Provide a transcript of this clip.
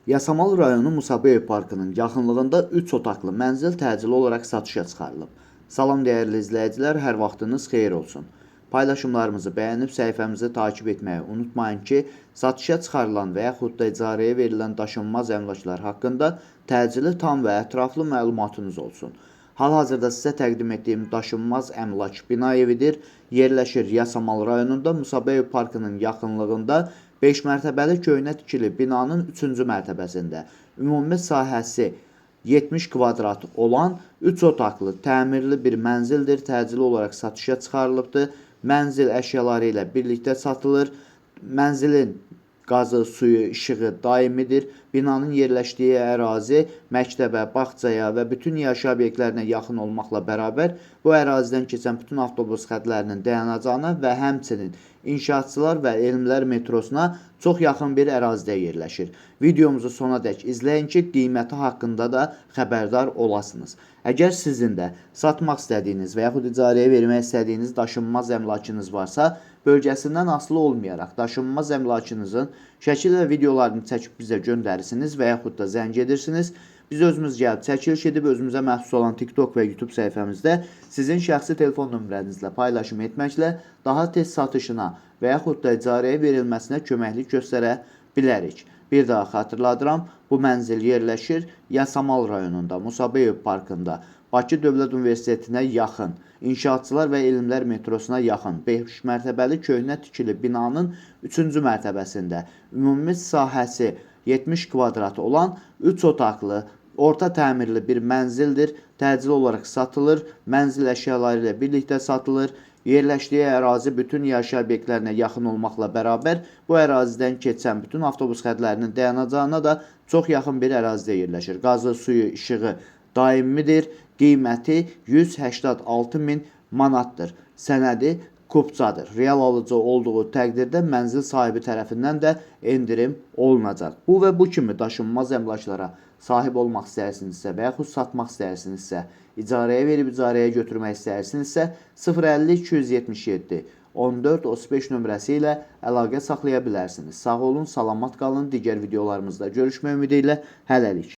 Yasamal rayonu Musabeyev parkının yaxınlığında 3 otaqlı mənzil təcili olaraq satışa çıxarılıb. Salam dəyərli izləyicilər, hər vaxtınız xeyir olsun. Paylaşımlarımızı bəyənib səhifəmizi takib etməyi unutmayın ki, satışa çıxarılan və yaxud da icarəyə verilən daşınmaz əmlaklar haqqında təcili, tam və ətraflı məlumatınız olsun. Hal-hazırda sizə təqdim etdiyim daşınmaz əmlak bina evidir. Yerləşir Yasamal rayonunda Musabeyev parkının yaxınlığında 5 mərtəbəli köhnə tikili binanın 3-cü mərtəbəsində ümumi sahəsi 70 kvadrat olan 3 otaqlı təmirli bir mənzildir. Təcili olaraq satışa çıxarılıbdır. Mənzil əşyaları ilə birlikdə satılır. Mənzilin qazı, suyu, işığı daimidir. Binanın yerləşdiyi ərazi məktəbə, bağçaya və bütün yaşayış obyektlərinə yaxın olmaqla bərabər bu ərazidən keçən bütün avtobus xətlərinin dayanacağına və həmçinin inşaatçılar və elmlər metrosuna çox yaxın bir ərazidə yerləşir. Videomuzu sonadək izləyin ki, qiyməti haqqında da xəbərdar olasınız. Əgər sizin də satmaq istədiyiniz və yaxud icarəyə vermək istədiyiniz daşınmaz əmlakınız varsa, bölgəsindən asılı olmayaraq daşınmaz əmlakınızın şəkil və videolarını çəkib bizə göndərirsiniz və yaxud da zəng edirsiniz. Biz özümüz gəlib çəkiliş edib özümüzə məxsus olan TikTok və YouTube səhifəmizdə sizin şəxsi telefon nömrənizlə paylaşım etməklə daha tez satışına və yaxud da icarəyə verilməsinə köməklik göstərə bilərik. Bir daha xatırladıram, bu mənzil yerləşir Yasamal rayonunda, Musabeyev parkında, Bakı Dövlət Universitetinə yaxın, İnşaatçılar və Elmlər metrosuna yaxın 5 mərtəbəli köhnə tikili binanın 3-cü mərtəbəsində ümumi sahəsi 70 kvadrat olan 3 otaqlı, orta təmirli bir mənzildir. Təcili olaraq satılır, mənzil əşyaları ilə birlikdə satılır. Yerləşdiyi ərazi bütün yaşayış obyektlərinə yaxın olmaqla bərabər bu ərazidən keçən bütün avtobus xətlərinin dayanacağına da çox yaxın bir ərazidə yerləşir. Qazı, suyu, işığı daimidir. Qiyməti 186 min manatdır. Sənədi kupçadır. Real alıcı olduğu təqdirdə mənzil sahibi tərəfindən də endirim olunacaq. Bu və bu kimi daşınmaz əmlaklara sahib olmaq istəyirsinizsə və yaxud satmaq istəyirsinizsə, icarəyə verib icarəyə götürmək istəyirsinizsə 050 277 14 35 nömrəsi ilə əlaqə saxlaya bilərsiniz. Sağ olun, salamat qalın. Digər videolarımızda görüşmək ümidi ilə hələlik.